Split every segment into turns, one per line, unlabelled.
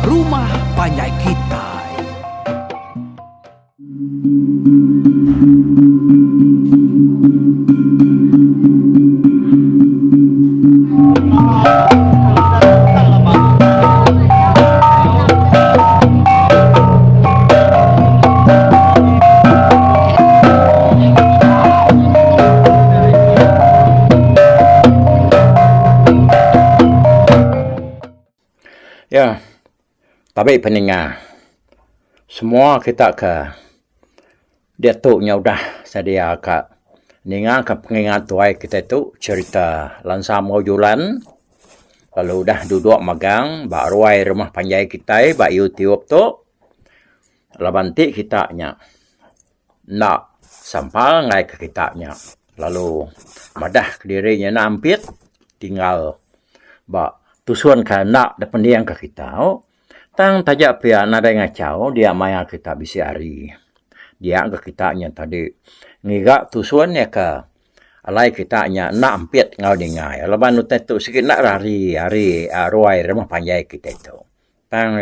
Rumah Panjai Kitai.
Ya, tapi pendengar, semua kita ke Datuknya udah sedia ke ninga ke pengingat tuai kita tu cerita lansa mojulan, lalu udah duduk magang, bak ruai rumah panjai kita, bak YouTube tu, labanti kitanya nak sampal ngai ke kitanya, lalu madah ke dirinya nampit, tinggal bak tusuan ka nak depan dia ke kita. Tang tajak pia nada ngacau dia maya kita bisa hari. Dia ke kitanya tadi ngigak tusuan ya ke alai kitanya nak ampit ngau dengai. Laban nu tu sikit nak hari ruai rumah panjai kita itu. Tang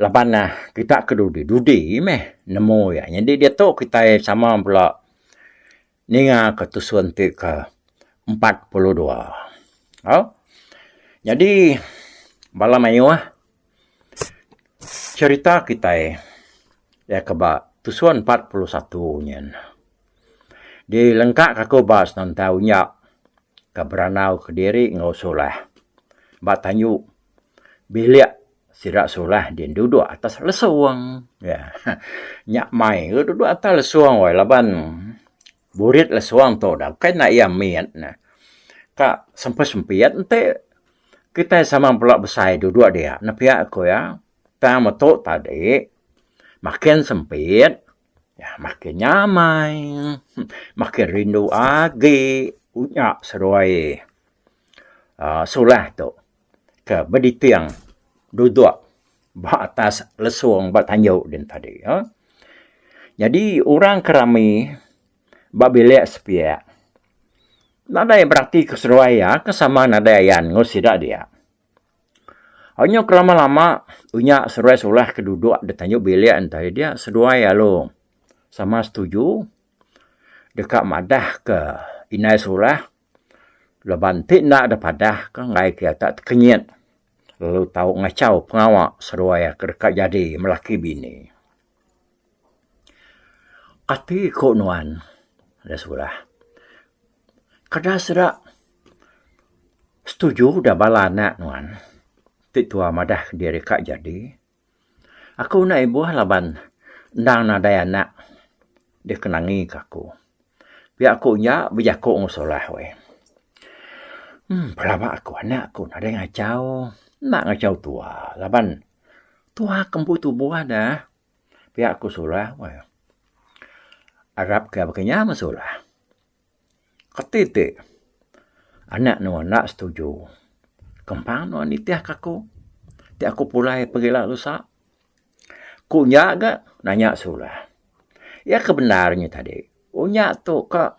laban kita ke dudi meh nemu ya. Jadi dia tu kita sama pula ninga ke tusuan tu ke 42. Jadi malam ayo cerita kita ya keba tusuan 41 nyen. Di lengkap aku bahas tentang unyak ke Beranau ke diri ngau solah. Ba tanyu bilik sirak solah dia duduk atas lesuang. Ya. Nyak mai duduk atas lesuang wai laban burit lesuang tu dah kan nak ia miat nah. Kak sempit ente kita sama pula besai duduk dia. Nah pihak aku ya, tak metok tadi, makin sempit, ya makin nyamai, makin rindu agi, unyak seruai sulah tu ke beditiang duduk bak atas lesuang bak tanjuk din tadi. Ya. Jadi orang kerami bak bilik sepiak. Nada yang berarti keseruai ya, kesama nada yang ngosidak dia. Hanya kelama-lama, unyak seruai solah keduduk dia tanjuk bilik entah dia seruai ya lo. Sama setuju, dekat madah ke inai solah, leban tik nak ada padah ke ngai kia tak kenyit. Lalu tahu ngacau pengawak seruai ke dekat jadi melaki bini. Kati kok nuan, ada solah. Kada serak setuju dah bala nak nuan. Tik tua madah dia rekat jadi. Aku nak ibu laban ndang nada anak. Dia kenangi ke aku. Biar aku nya berjakuk ngusolah we. Pelabak aku anak aku nada ngacau. Nak ngacau tua. Laban tua kempu tubuh dah. Biar aku solah we. Arab ke bakanya masolah. Ketitik. Anak nu nak setuju. Kempang nu nitiah kaku. Ti aku pulai pergi lah lusa. Kunya ga nanya sulah. Ya kebenarnya tadi. Unya tu ke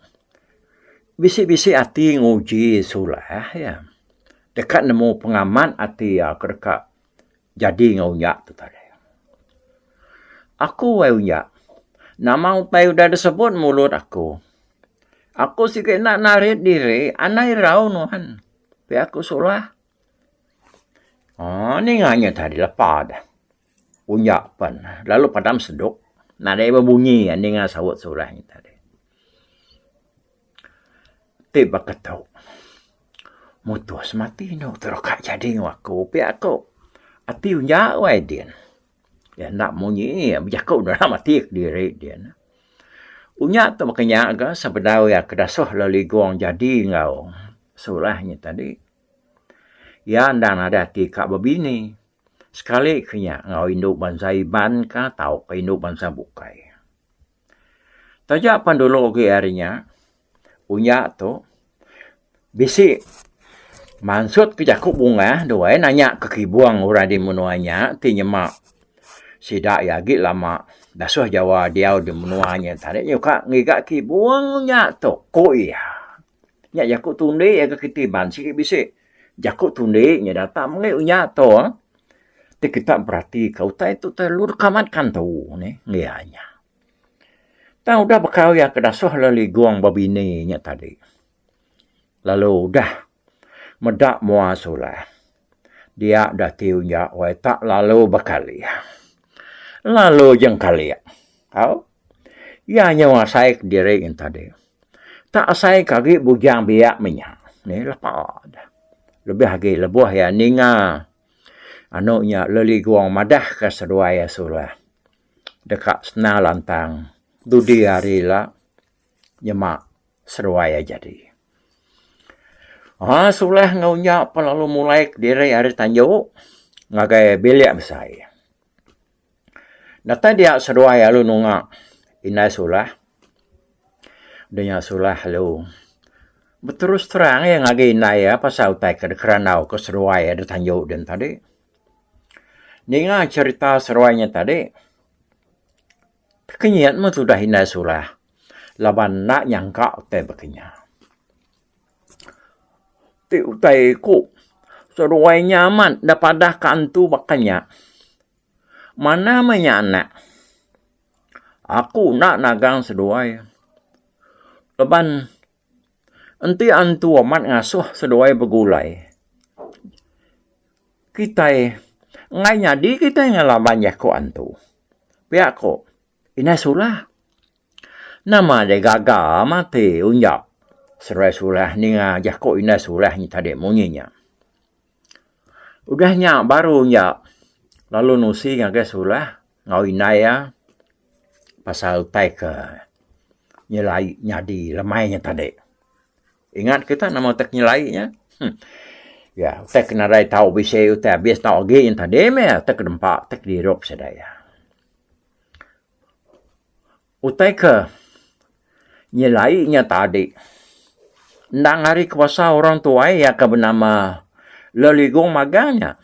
bisi-bisi hati nguji sulah ya. Dekat nemu pengaman hati ya dekat jadi ngunya tu tadi. Aku unya. Nama upai udah disebut mulut aku. Aku sikit nak narik diri, anai rau nuhan. Tapi aku solah. Ni nganya tadi lepas dah. Unyak pan. Lalu padam seduk. Nada iba bunyi, ni ngah sawut solah ni tadi. Tiba ketau. Mutus mati no, terokak jadi ngaku. Tapi aku, hati unyak wai dia. Ya nak bunyi, berjakuk dah mati diri dia. Unyak tu makanya agak sebenarnya ya kedasuh leligong jadi ngau solahnya tadi. Ya dan ada tikak babini. Sekali kenya ngau induk bangsa iban ka tau ke induk bangsa bukai. Tajak pandulu ke harinya. Unyak tu bisi maksud ke jakuk bunga dua nanya ke kibuang orang di menuanya ti nyemak sidak yagi lama dasuh Jawa dia di menuanya tadi nyuka ngigak ki buangnya tu ko iya nya jakuk tunde ya ke kitiban sikit bisi jakuk tunde nya datang ngai unya to kita berarti kau tak itu telur kamatkan tahu ni ngianya. Tahu dah bekau ya kedasuh lali guang babine nya tadi. Lalu dah medak mua sulah. Dia dah tiunya wai tak lalu bekali. Lalu jeng kali. Kau ya nyawa saya diri yang tadi. Tak saya kaki bujang biak minyak. Ni lepas dah. Lebih lagi lebuh ya ninga. Anaknya leli guang madah ke seruaya sulah. Dekat senang lantang. Dudi hari lah. Nyemak seruaya jadi. Sulah ngaunya lalu mulai diri hari tanjuk. Ngagai bilik besar. Nata dia seruaya lu nunga. Inai sulah. Denya sulah lu. Berterus terang yang ngagi inai ya. Pasal utai ke keranau ke seruaya ada tanjuk dan tadi. Ninga cerita seruanya tadi. Kenyat mu sudah inai sulah. Laban nak nyangka utai berkenyat. Ti utai ku. Seruai nyaman dapadah kantu bakanya. Mana menya anak? Aku nak nagang seruai. Leban enti antu amat ngasuh seruai bergulai. Kita ngai nyadi kita ngelaban ya ko antu. Pihak ko ina sulah. Nama de gaga mati unyak. Serai sulah ni jako ina sulah ni tadi munyinya. Udahnya baru unyak. Lalu nusi ngagai sulah ngau ina ya. Pasal utai ke nyelai nyadi lemainya tadi. Ingat kita nama tak nyelainya? Ya, utai kena rai tahu bisa utai habis tahu lagi yang tadi meh tak kedempak tak dirop sedaya. Utai ke nyelainya tadi. Ndang hari kuasa orang tua ya ke bernama Leligong maganya.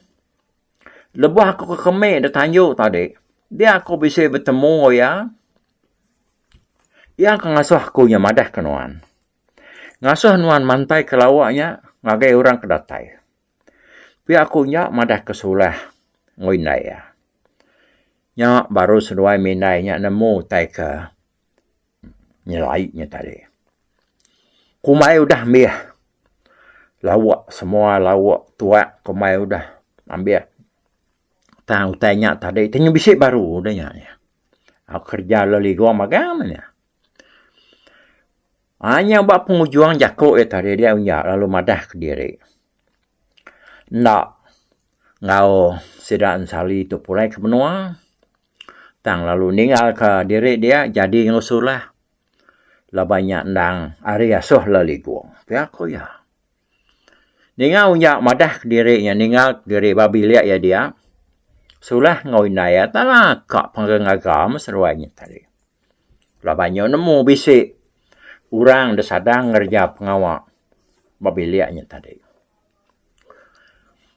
Lebuh aku ke Kemek dah tanjuk tadi. Dia aku bisa bertemu ya. Ya aku ngasuh aku yang madah ke nuan. Ngasuh nuan mantai ke lawaknya. Ngagai orang kedatai. Pihak aku nya madah ke sulah. Ngoinai ya. Nya baru seduai minainya nemu tai ke nyelainya tadi. Kumai udah ambil. Lawak semua lawak tua kumai udah ambil. Tahu tanya tadi. Tanya bisik baru udahnya. Aku kerja lali gua magamanya. Hanya buat pengujuan jakuk tadi dia unyak lalu madah ke diri. Nak ngau sidaan sali tu pulai ke benua. Tang lalu ninggal ke diri dia jadi ngusulah. Lah banyak ndang ari asuh lali gua. Pihak aku ya. Ninggal unyak madah ke dirinya. Ninggal diri babi liat ya dia. Sulah ngau inaya tanah kak penggagam seruanya tadi. Lah banyak nemu bisik. Orang dah sadang ngerja pengawak babi liatnya tadi.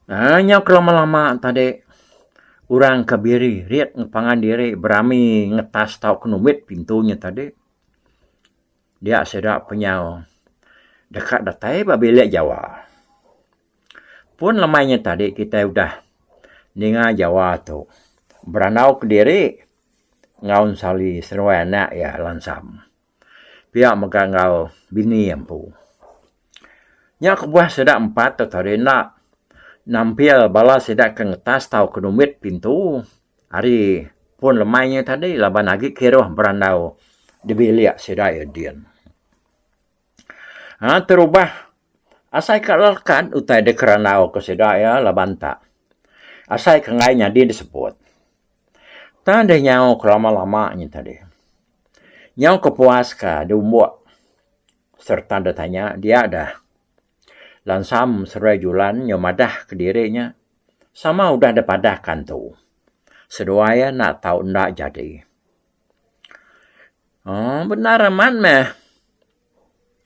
Hanya kelama-lama tadi. Orang kebiri, riat ngepangan diri, berami ngetas tau kenumit pintunya tadi. Dia sedap penyau. Dekat datai babi liat Jawa. Pun lamanya tadi kita udah ninga Jawa tu. Beranau ke diri. Ngaun sali seruai anak ya lansam. Pihak megang ngau bini empu. Nyak kebuah sedap 4 tu tadi nak. Nampil bala sedap ke ngetas tau kenumit pintu. Hari pun lemainya tadi. Laban lagi kiroh beranau. Dibiliak sedap edian. Terubah. Asai kalkan utai de keranau ke sedap ya laban tak. Asai kengainya dia disebut. Tanda nyau kelama-lamanya tadi. Yang kepuas ka dia umbuak. Serta dia tanya, dia ada. Lansam serai julan, yang madah ke dirinya. Sama udah ada padahkan tu. Seduaya nak tahu ndak jadi. Benar aman meh.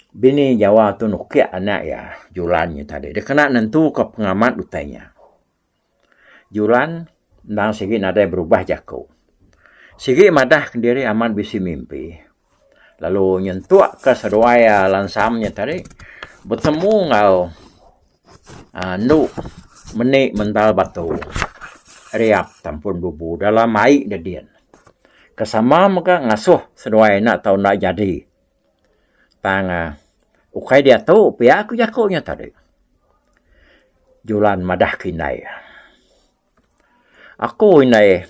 Bini Jawa tu nukiak anak ya, julannya tadi. Dia kena nentu ke pengamat utainya. Julan, nang segi nadai berubah jaku. Sigi madah kendiri aman bisi mimpi. Lalu nyentuak ke seduaya lansamnya tadi. Bertemu ngau. Nu menik mental batu. riap tampun bubu dalam mai dadian. Kesama maka ngasuh sesuai nak tahu nak jadi. Tang ukai dia tu pihak aku jakonya tadi. Julan madah kinai. Aku inai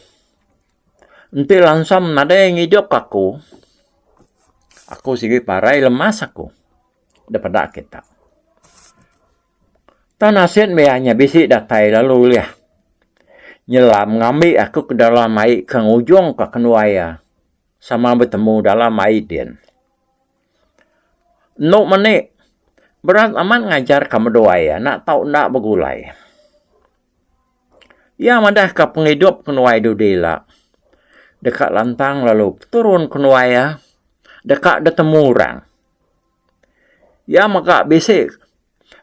enti langsam nada yang hidup aku. Aku sigi parai lemas aku. Daripada kita. Tanasit hanya bisi datai lalu liah. Nyelam ngambil aku ke dalam air ke ujung ke kenuaya. Sama bertemu dalam air din. Nuk menik. Berat amat ngajar kamu doa ya. Nak tahu nak bergulai. Ya madah ke penghidup kenuai dudila. Dekat lantang lalu turun kenuaya. Dekat bertemu orang. Ya maka bisik.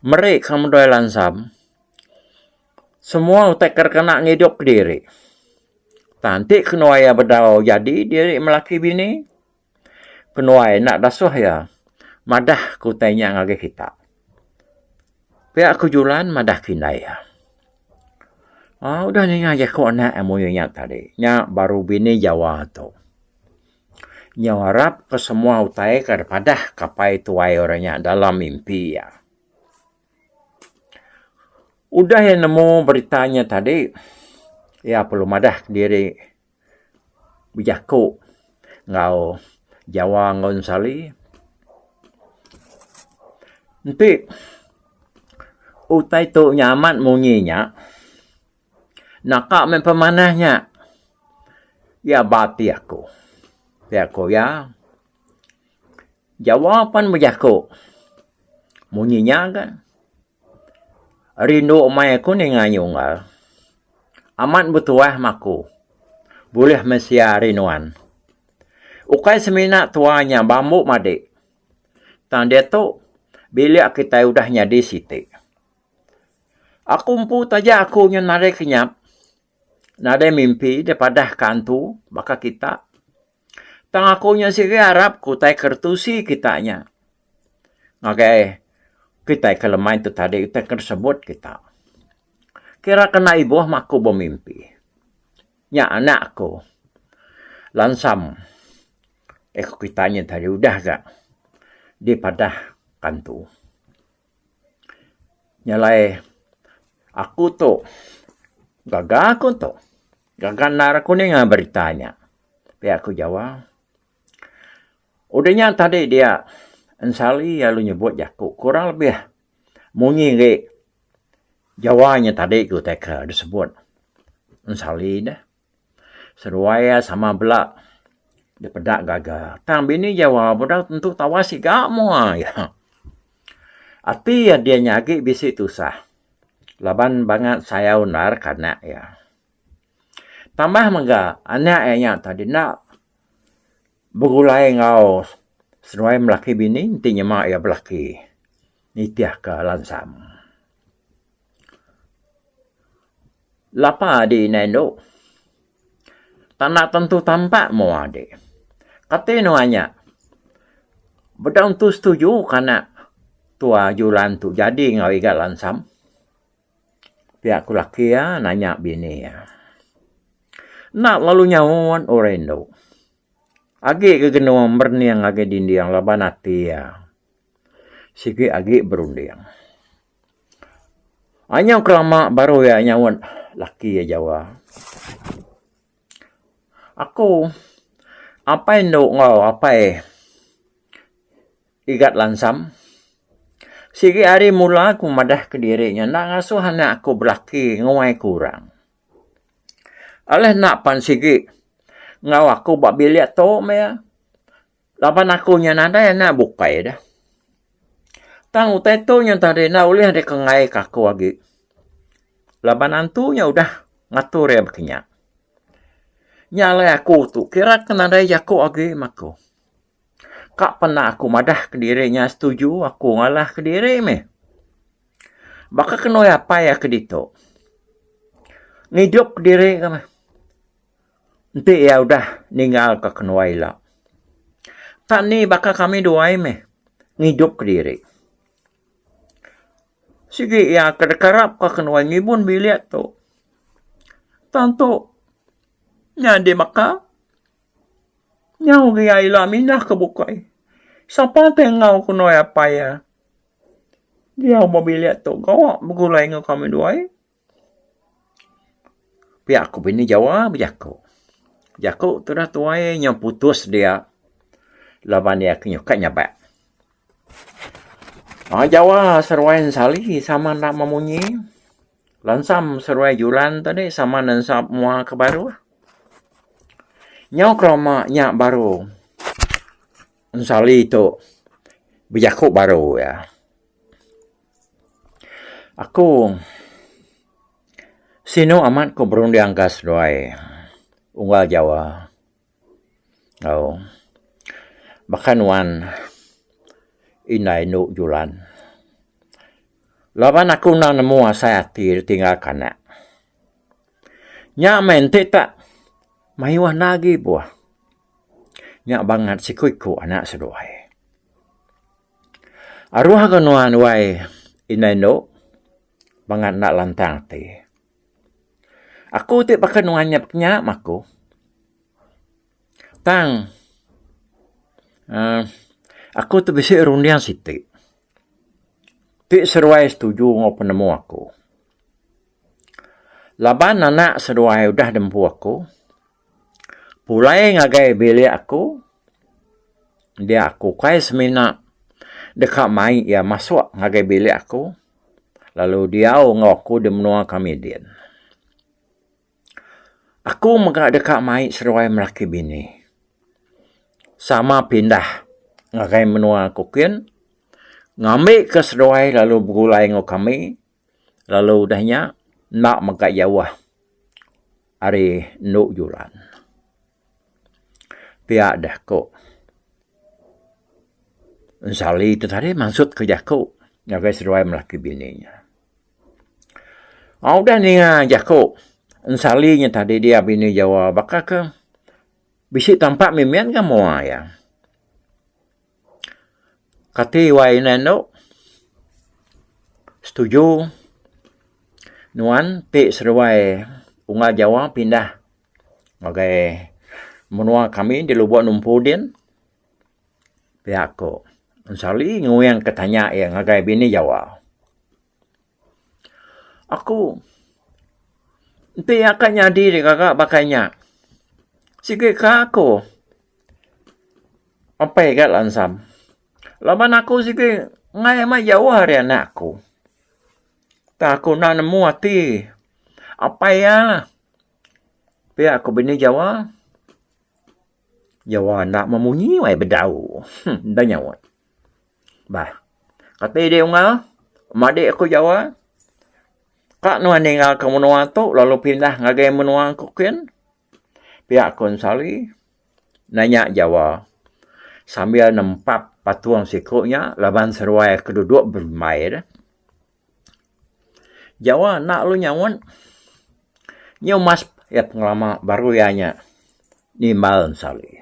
Mereka kamu doa lansam. Semua utak kena ngidup diri. Tanti kenuaya berdau jadi diri melaki bini. Kenuaya nak dasuh ya. Madah ku tanya ngage kita. Pihak kujulan madah kinai ya. Udah ni ngage ku anak emoynya tadi. Nya baru bini Jawa tu. Nya harap ke semua utai daripada kapai tuai orangnya dalam mimpi ya. Udah yang nemu beritanya tadi, ya perlu madah diri bijaku ngau Jawa ngon sali. Nanti utai tu nyaman munyinya, nakak mempemanahnya, ya bati aku. Ya aku ya, jawapan bijaku, munyinya kan. Rindu umay aku ni ngayungal. Amat butuah maku. Boleh mesia rinuan. Ukai semina tuanya bambu madik. Tang dia tu, bilik kita udahnya di siti. Aku empu taja aku yang nare kenyap. Nare mimpi daripada kantu, baka kita. Tang aku yang siri harap ku tai kertusi kitanya. Okay. Kita kelemahan itu tadi kita tersebut kita. Kira kena ibu maku bermimpi. Nya anakku. Lansam. Aku kitanya tadi udah gak. Di padah kantu. Nyalai. Aku tu. Gagal aku tu. Gagal naraku ni nggak beritanya. Tapi aku jawab. Udahnya tadi dia. Ensali ya lu nyebut jaku. Kurang lebih munyi ke Jawanya tadi ku teka disebut. Ensali dah. Seruaya sama belak. Dia pedak gagal. Tang bini Jawa budak tentu tawasi kamu ya. Ati ya dia nyagi bisi tusah. Laban banget saya unar karena ya. Tambah mengga anak yang tadi nak bergulai ngau. Seruai melaki bini, intinya mak ya belaki. Nitiah ke lansam. Lapa di nendo. Tanah tentu tampak mau adik. Kata nuanya. Bedang tu setuju karena tua julan tu jadi ngau ikat lansam. Pihak ku laki ya nanya bini ya. Nak lalu nyawan orendo. Agi kegenuang berniang agi dindiang laban hati ya. Sigi agi berundiang. Hanya kelama baru ya nyawan laki ya Jawa. Aku apa yang ngau apa ikat lansam. Sigi hari mula aku madah ke dirinya. Nak ngasuh anak aku belaki nguai kurang. Aleh nak pan sigi. Ngau aku bak bilik tu ya. Lapan aku nya nada ya nak bukai dah. Tang utai tu nya tadi nak ulih ada kengai kaku lagi. Lapan antunya udah ngatur ya berkenyak. Nyalai aku tu kira kena ada jaku lagi maku. Kak pernah aku madah ke dirinya setuju aku ngalah ke diri me. Baka kena apa ya ke dito. Ngidup ke diri kami. Nanti ya udah ninggal ke kenuai lah. Tak ni bakal kami doai me. Ngidup ke diri. Sige ya kedekarap ke kenuai ngibun bilik tu. Tanto, nyandi maka, nyau gaya ilamin dah kebukay. Sapa tengau kuno apa ya? Dia mobil tu kau begulai ngau kami dua. Pihak aku bini jawab jaku. Jaku tu dah tuai yang putus dia. Laban dia kenyukanya baik. Jawa seruai sali sama nak memunyi. Lansam seruai julan tadi sama nansap mua ke baru. Nyau kroma nyak baru. Sali tu berjaku baru ya. Aku sino amat ko berundang gas doai unggal Jawa. Bahkan wan inai nuk julan. Laban aku nak nemu saya hati tinggalkan nak. Nyak mente tak mayuah nagi buah. Nyak banget si kuiku anak sedoai. Aruh kanuan wai inai nuk banget nak lantang ti. Aku tak pakai nuannya penyak maku. Tang. Aku tu bisa rundian siti. Tik seruai setuju ngau penemu aku. Laban anak seruai udah dempu aku. Pulai ngagai bilik aku. Dia aku kai semina dekat mai ya masuk ngagai bilik aku. Lalu dia ngaku dia menua kami dia. Aku megak dekat mai seruai melaki bini. Sama pindah ngagai menua kukin. Ngambil ke seruai lalu bergulai ngau kami. Lalu dahnya nak megak Jawa. Hari nuk julan. Pihak dah kok. Sali itu tadi maksud kerja kok. Ngagai seruai melaki bininya. Udah ni Jakob. Salinya tadi dia bini Jawa. Bakal ke bisik tampak mimian ke mua ya. Kati wai nendo. Setuju. Nuan tik seruai unggal Jawa pindah. Ngagai menua kami di lubuk numpudin. Pihak ko. Sali nguyang ketanya yang ngagai bini Jawa. Aku nanti akan nyadi di kakak bakainya. Sige kak aku. Apa ya kat lansam. Laban aku sige ngai ma Jawa hari anakku. Tak aku nak nemu hati. Apa ya lah. Pihak aku bini Jawa. Jawa nak memunyi wai bedau. Dah nyawa. Bah. Kata dia unggal. Madik aku Jawa. Kak nuan tinggal ke menua tu. Lalu pindah ngagai menua kukin. Pihak kon sali. Nanya Jawa. Sambil nempap patuang sikutnya. Laban seruai keduduk bermain. Jawa nak lu nyawan. Nyaw mas. Ya pengalaman baru yanya. Nimbal sali.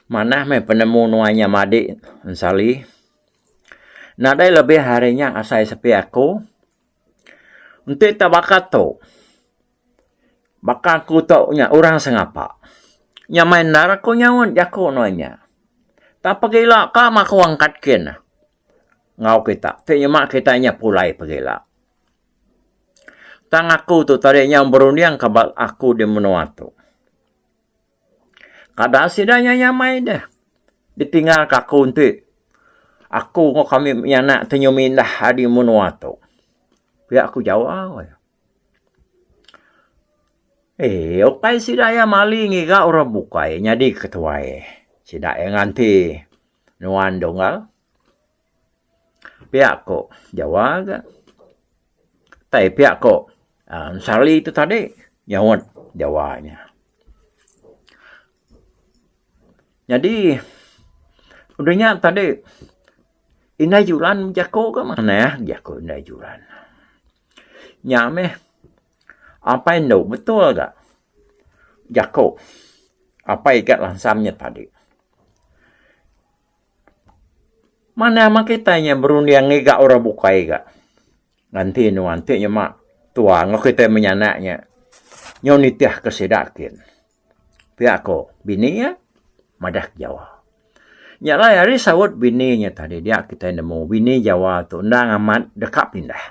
Mana me penemu nuanya madik sali. Nadai lebih harinya asai sepi aku. Untuk tak bakat tu. Bakat aku tu nya orang sengapa. Nya main naraku nyawan jaku nuanya. Tak pergilah ka mak angkat ken. Ngau kita. Te mak kita nya pulai pergilah. Tang aku tu tadi yang berunding kabal aku di menua tu. Kada sidanya nyamai dah. Ditinggal kaku untuk. Aku ngok kami yang nak tenyumin dah hari menua tu. Pihak aku jawab. Okai sidaya maling iga orang bukai. Nyadi ketua sidaya nganti. Nuan dongal. Pihak aku jawab. Tapi pihak aku. Sali itu tadi. Jawabnya. Jadi, udahnya tadi, inai julan jako ke mana ya? Jako inai julan. Nyame, apa yang betul tak? Jako, apa ikat lansamnya tadi? Mana mak kita yang berunding ngigak orang bukai gak? Nanti nyemak tua ngok kita menyanaknya. Nyo nitiah kesedakin. Pihak ko bini ya madak Jawa. Nyala hari sawut bininya tadi dia kita nemu bini Jawa tu ndang amat dekat pindah.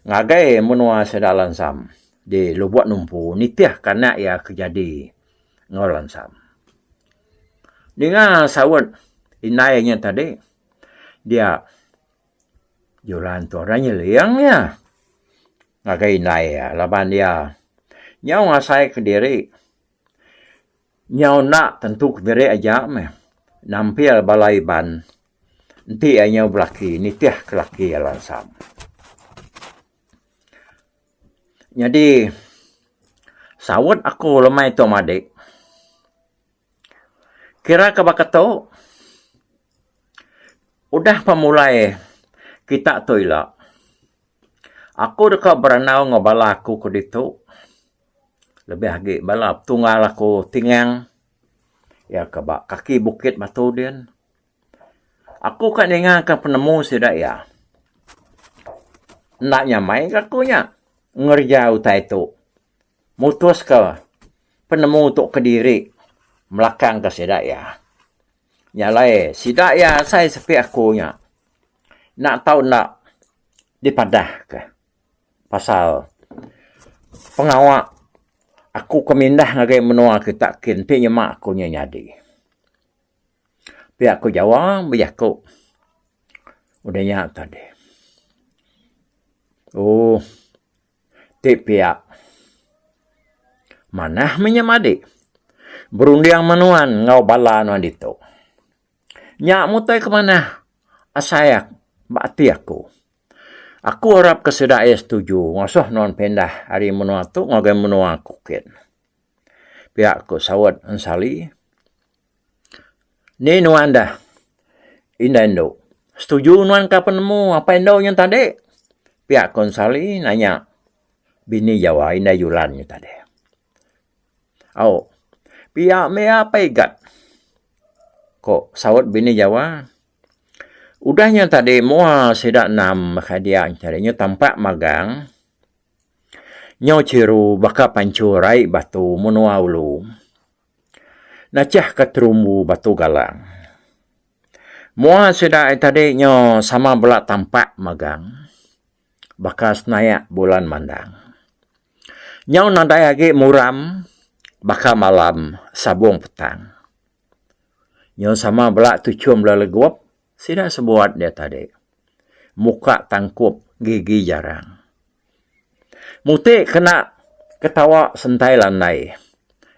Ngagai menua sedalan sam di lubuk numpu nitiah karena ya kejadi ngolan sam. Dengan sawut inainya tadi dia jualan tu orangnya liangnya. Ngagai inai ya laban dia nyau ngasai ke diri. Nyau nak tentu ke diri aja meh. Nampil balai ban. Nanti nyau belaki nitiah kelaki alan sam. Jadi sawut aku lemai tu madik. Kira ke bakato udah pemulai kita tu ila. Aku dekat beranau ngobala aku ke ditu. Lebih lagi balap tunggal aku tingang. Ya kebak kaki bukit batu dia. Aku kan dengarkan penemu sidak ya. Nak nyamai kakunya. Ngerja utai tu. Mutus ke penemu untuk Kediri. Melakang ke sidak ya. Nyalai sidak ya saya sepi akunya. Nak tahu nak dipadah ke. Pasal pengawak. Aku kemindah ngagai menua kita kin pi nyemak aku nyadi. Pi aku jawab biaku. Udah nyak tadi. Oh. Ti pihak. Mana menyamadi. Berundiang menuan ngau bala nuan itu. Nyak mutai ke mana? Asayak bakti aku. Aku harap kesedai setuju. Ngasuh non pendah hari menua tu ngagai menua kukin. Pihak ku sawat ansali. Ni nuan dah. Indah endo. Setuju nuan ka penemu apa endo yang tadi? Pihak ku ansali nanya. Bini Jawa indah yulannya tadi. Oh. Pihak me apa igat? Kok sawat bini Jawa? Udahnya tadi mua sedak nam khadian carinya tampak magang. Nyo ciru baka pancurai batu menua ulu. Nacah keterumbu batu galang. Mua sedak tadi nyo sama belak tampak magang. Baka senayak bulan mandang. Nyo nadai lagi muram. Baka malam sabung petang. Nyo sama belak tucum leleguap. Tidak sebuat dia tadi. Muka tangkup, gigi jarang. Muti kena ketawa sentai landai.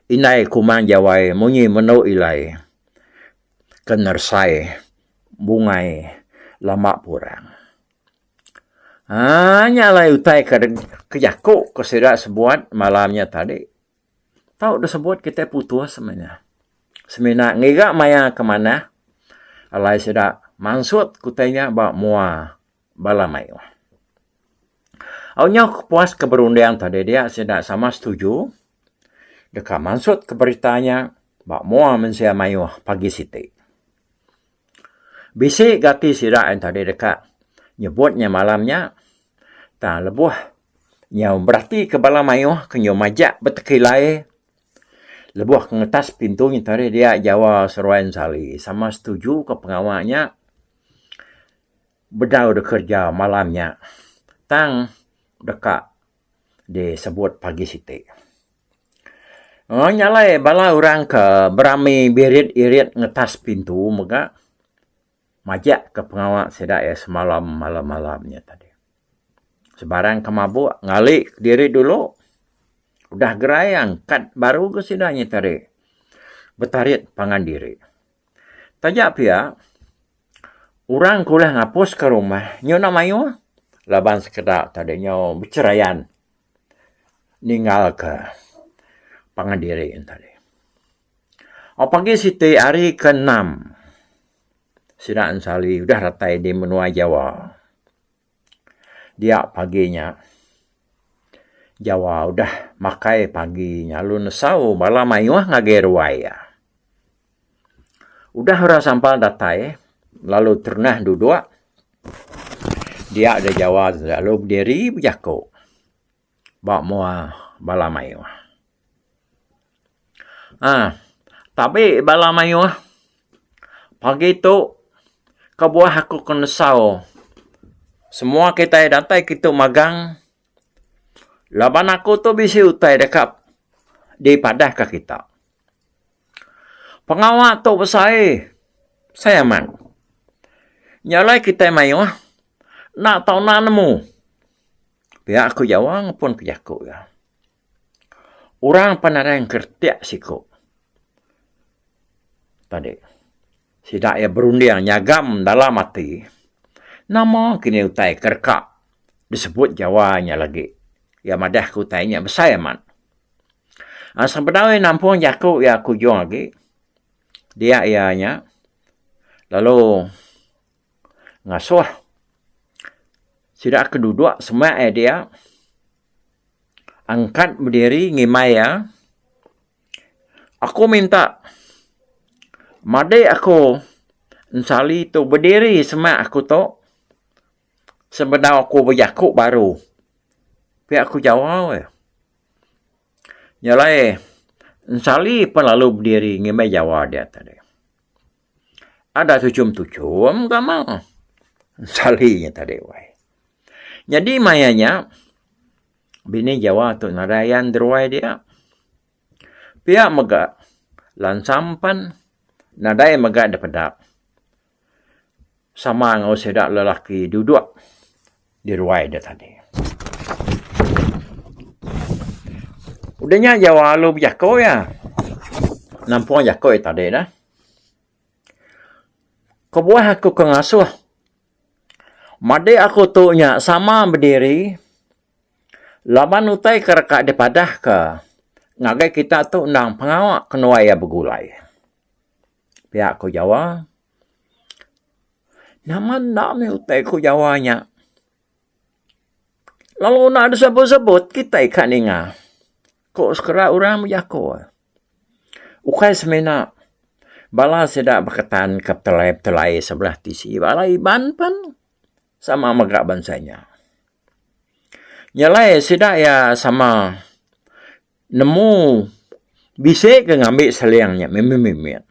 Inai kumang jawai, munyi menu ilai. Kenersai, bungai, lama purang. Nyalai utai kejakuk kesedak sebuat malamnya tadi. Tahu dah sebuat kita putus sebenarnya. Semina ngigak maya kemana? Alai sedak mansut kutanya bak mua balamai. Awnya puas keberundian tadi dia sedak sama setuju. Dekat mansut keberitanya bak mua mensia mayu pagi siti. Bisi gati sedak yang tadi dekat nyebutnya malamnya tak lebuh. Nyau berarti ke balamayu kenyo majak betekilai. Lebuh ke ngetas pintunya tadi dia Jawa seruan sali. Sama setuju ke pengawalnya. Bedau de kerja malamnya. Tang dekat disebut pagi siti. Nyalai bala orang ke berami birit-irit ngetas pintu. Maka majak ke pengawal sedak ya semalam malam-malamnya tadi. Sebarang kemabuk ngalik diri dulu. Udah gerai angkat baru ke sidanya tadi. Betarit pangan diri. Tajak pia. Orang kulah ngapus ke rumah. Nyo namayu. Laban sekedar tadi nyo berceraian. Ninggal ke pangan diri tadi. Pagi siti hari ke-6. Sidak ansali udah ratai di menua Jawa. Dia paginya. Jawa udah makai paginya. Lu nesau malam mayuah ngageruaya. Udah ora sampal datai. Lalu ternah duduk. Dia ada Jawa lalu berdiri berjakuk. Bawa mua bala mayu. Tapi bala mayu pagi tu kebuah aku kenesau. Semua kita datang kita magang. Laban aku tu bisi utai dekat di padah ke kita. Pengawal tu besar saya man. Nyalai kita mayu nak tahu nak nemu. Biar aku jawang pun kejaku ya. Orang panarang kertiak siku. Tadi. Sidak ya berundiang nyagam dalam hati. Nama kini utai kerkak. Disebut Jawanya lagi. Ya madah ku utainya besar man. Sebenarnya nampung jaku ya aku jual lagi. Dia ianya. Lalu ngasuh. Sidak keduduk semua dia. Angkat berdiri ngimai ya. Aku minta. Made aku nsali tu berdiri semua aku tu. Sebenarnya aku berjakuk baru. Tapi aku jawab. Nyalai. Nsali pun lalu berdiri ngimai jawab dia tadi. Ada tucum-tucum tak mau. Nsalinya tadi. Jadi mayanya. Bini Jawa tu narayan deruai dia. Pihak megak. Lansampan. Nadai megak daripada. Sama ngau sedak lelaki duduk. Di ruai dia tadi. Udahnya Jawa lu berjakau ya. Nampung jakau tadi dah. Kebuah aku kengasuh. Made aku tu nya sama berdiri. Laban utai kerekak dipadah ke. Ngagai kita tu undang pengawak kenuaya bergulai. Pihak ku Jawa. Nama nak ni utai ku Jawanya. Lalu nak ada sebut-sebut kita ikan ingat. Kok sekarang orang berjakau. Ukai semena. Bala sedak berkatan ke telai sebelah tisi. Bala iban pun sama megak bansanya. Nyalai sedak ya sama nemu bisik ke ngambil seliangnya. Mimit.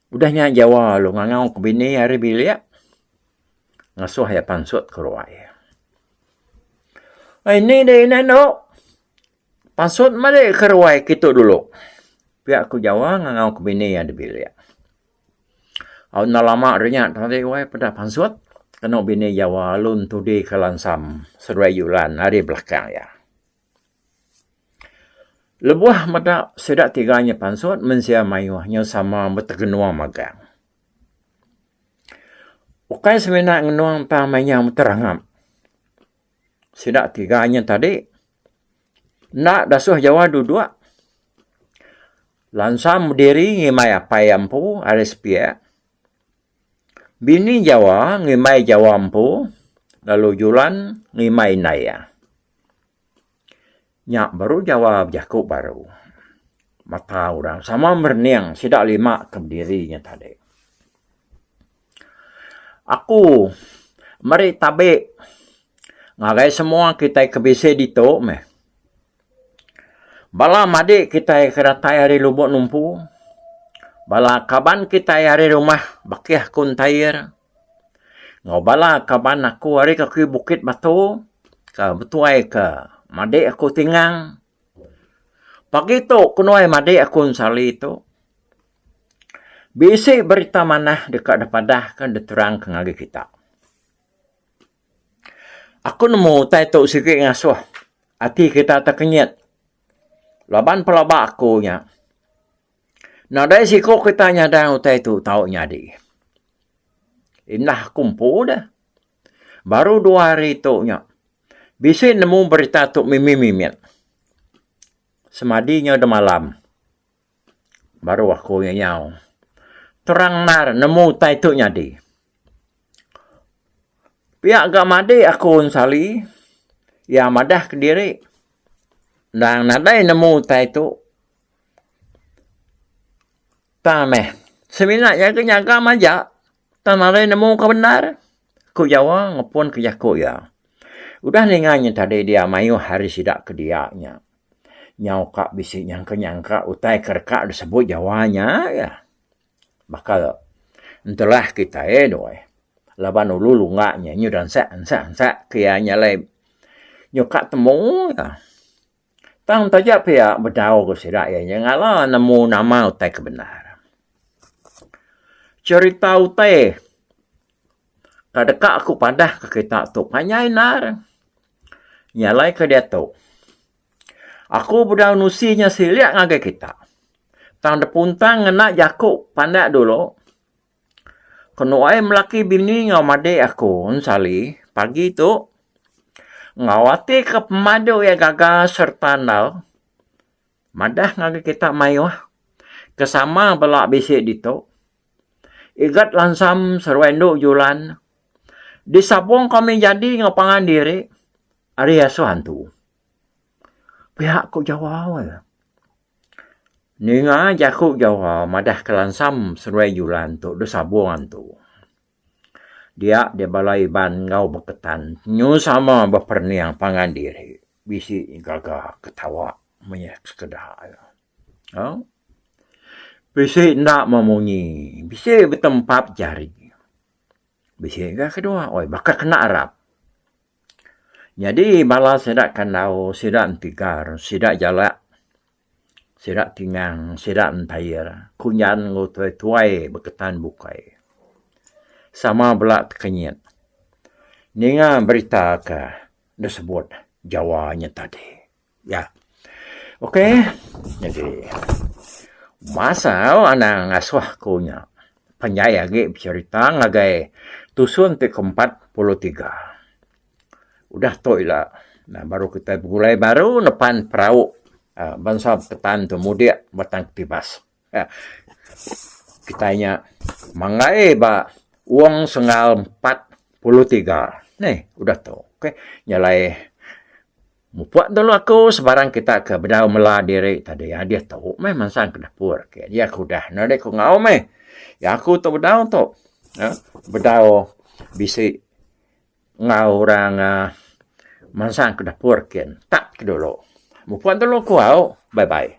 Udahnya Jawa lu ngangau ke bini hari bilik. Ngasuh ya pansut ke ruai. Ini deh no. Pansut mari ke ruai kita dulu. Pihak aku Jawa ngangau ke bini hari bilik. Awak nak lama renyak tadi wai pada pansut. Kena bini Jawa lun tu di kalansam seruai yulan hari belakang ya. Lebuah mata sedak tiganya pansut mensia mayuhnya sama bertegenua magang. Ukai semena ngenuang tamanya terangam. Sedak tiganya tadi nak dasuh Jawa duduk. Lansam berdiri ngimai apa yampu aris pia. Bini Jawa ngimai Jawa ampu. Lalu julan ngimai naya. Nyak baru jawab jakuk baru. Mata orang sama merniang sidak lima ke berdirinya tadi. Aku mari tabik. Ngagai semua kita kebisi di tok meh. Bala madik kita keratai hari lubuk numpu. Bala kaban kita hari rumah bakih kun tair. Ngau bala kaban aku hari ke Bukit Batu. Ke betuai ke madik aku tinggang. Pagi tu kunuai madik aku nsali tu. Bisi berita mana dekat dapadah kan diterang ke ngagi kita. Aku nemu tai tu sikit ngasuh. Hati kita terkenyit. Laban pelabak aku nya. Nah dari siku kita nyadang utai tu tahu nyadi. Indah kumpul dah. Baru 2 hari tu nya. Bisa nemu berita tu mimit. Semadinya udah malam. Baru aku nyau. Terang nar nemu tai tu nyadi. Pihak gak madi aku nsali. Ya madah ke diri. Dan nadai nemu tai tu. Tameh. Sebenarnya kenyaga majak. Tanadai nemu kebenar. Ko Jawa ngepun ke Jako ya. Udah linganya tadi dia mayu hari sidak ke dia nya. Nyau kak bisi nyangka utai kerka disebut Jawanya ya. Bakal entahlah kita doy. Laban ulu lungaknya nyu dan sa kianya lai nyuka temu ya. Tang taja pia bedau ke sidak ya ngala nemu nama utai kebenaran. Cerita utai kadeka aku padah ke kita tu panyai nar. Nyalai ke dia tu. Aku bedau nusinya siliak ngagai kita. Tang depuntang ngena Jakub pandak dulu. Keno ai melaki bini ngau made aku sali pagi tu ngawati ke pemadu ya gaga serta nau. Madah ngagai kita mayu kesama belak bisik ditu. Igat lansam serwenduk julan. Di sabung kami jadi ngapangan diri. Ari asu hantu. Pihak ku Jawa. Ninga Jakub Jawa madah kelansam seruai julan tu. Di sabungan tu. Dia balai ban ngau beketan. Nyu sama berperniang pangan diri. Bisi gagah ketawa. Menyak sekedah. Oh? Bisi nak memunyi. Bisi bertempat jari. Bisi kedua. Oi, bakal kena Arab. Jadi bala sidak kandau, sidak tigar, sidak jalak, sidak tingang, sidak entayir. Kunyan ngutuai beketan bukai. Sama belak kenyit. Ninga berita ke disebut Jawanya tadi. Ya. Okey. Jadi masa anak ngasuh kunya. Penyai lagi bercerita ngagai tusun te ke-43. Udah toy lah. Nah, baru kita mulai baru depan perahu. Bangsa ketan tu mudia batang tibas. Kitanya mangai ba uang sengal 43. Nih, udah tu. Okey, nyalai mupuat dulu aku sebarang kita ke bedau mela diri tadi. Ya, dia tahu memang sang ke dapur. Okay. Dia aku dah nade ku ngau meh. Ya aku tu bedau tu. Bedau bisi ngau orang mansang ke dapur ken. Tak ke dulu. Mupuan dulu ku au. Bye bye.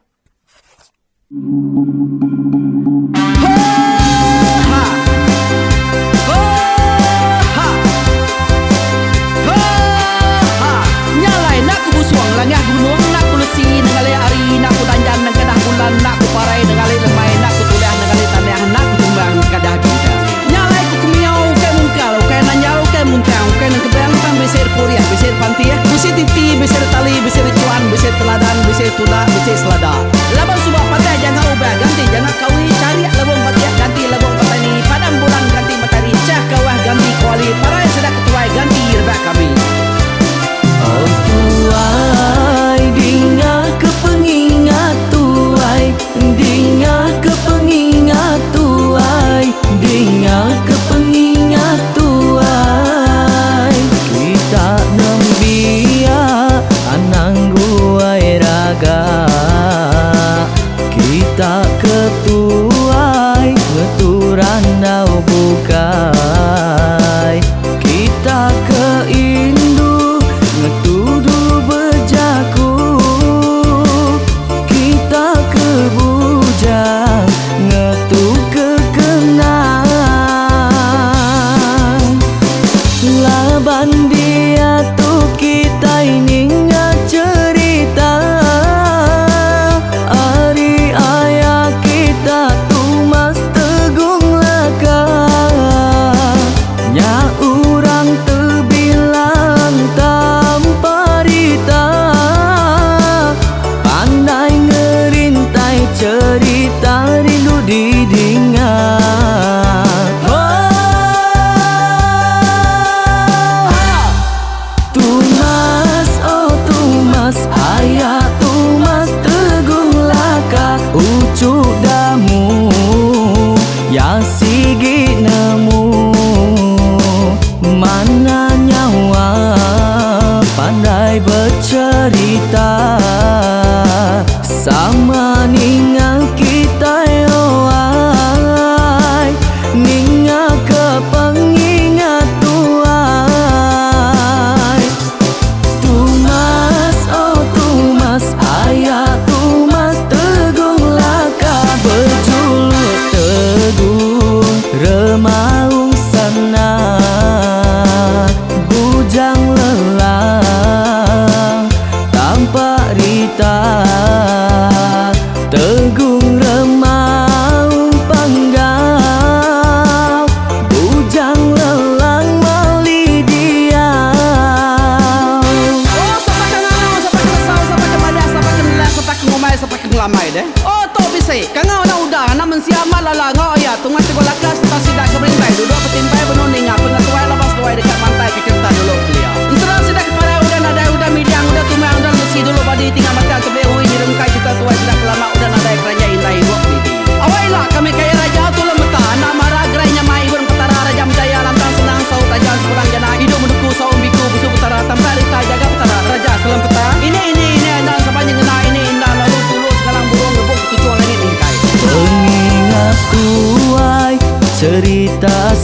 Nyalai nak ku busuang langah gunung nak ku lesi nengali ari nak ku tanjan nang kadah bulan nak ku parai nengali lemai nak ku tulah nengali tanah nak ku tumbang kadah kita. Nyalai ku kumiau ke mungkal ke nanjau ke muntang ke nang kebang tang beser puriah beser pantiah beser titi beser tali beser cuan beser teladan beser tula beser selada. Laban subah patai jangan ubah ganti jangan kawi cari labung patiah ganti labung patani padam bulan ganti matahari cah kawah ganti kuali parai sedak ketuai ganti rebak kami.
Oh tuai, dinga kepengingat tuai, dinga kepengingat tuai, dinga kepengingat tuai. Kita nembia anang guai raga, kita ketuai ngeturan nau bukai, kita keindu ngetudu bejaku, kita kebujang ngetu kekenang. Laban dia tu kita ini cerita, ari ayah kita tu mas tegung laka. Nya urang terbilang tamparita, pandai ngerintai cerita rindu didingat. Tumas, oh tumas, ayah tumas tegung laka. Ucuk damu, ya sigi nemu, mana nyawa pandai bercerita. Sama ninga kita yoai, ninga kepengingat tua.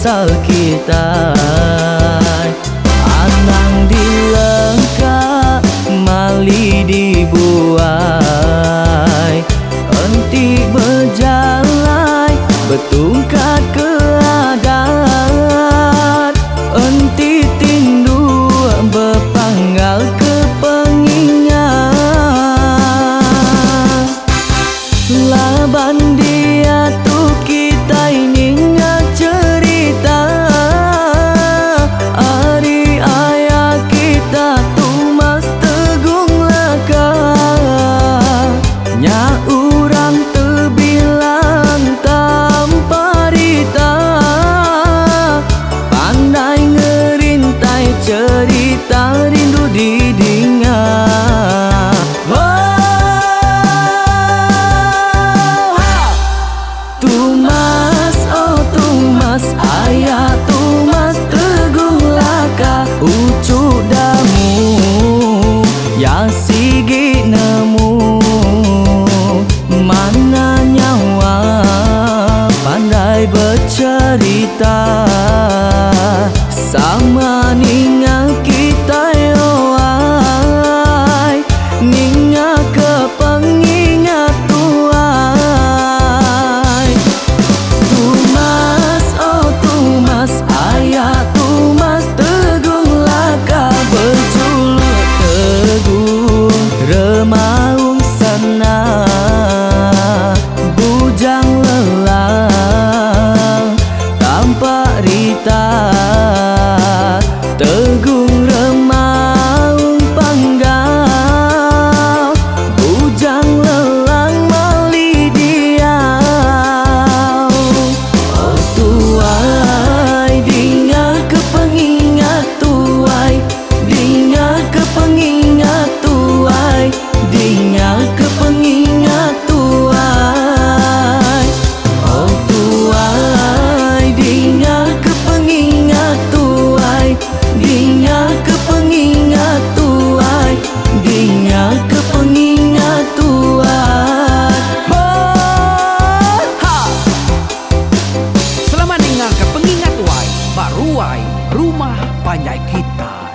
asal kita. Anang dilengkap mali dibuai, enti berjalan betungkat keadaan, enti tindu berpanggal ke pengingat. Laban dia tu kita ini cerita, ari ayah kita tu mas tegung laka, nya urang terbilang tanpa rita, pandai ngerintai cerita rindu didingat. Tumas, oh Tumas, ayah Tumas teguh laka, ucuk damu yang sigi nemu, mana nyawa pandai bercerita, sama ninga kita yoai, ninga ke pengingat tuai. Tumas, oh Tumas, ayah Tumas teguh laka, berjuluk teguh remaung sana, bujang lelang tanpa rita, tegung remaung panggal, bujang lelang mali diau. Oh tuai, dinga ke pengingat tuai, dinga ke pengingat tuai, dinga ke pengingat tuai. Oh tuai, dinga ke pengingat tuai, dinga ke pengingat tuai, dinga ke pengingat tuai.
Ha! Selama ninga ke pengingat wai, baruai rumah panjai kita.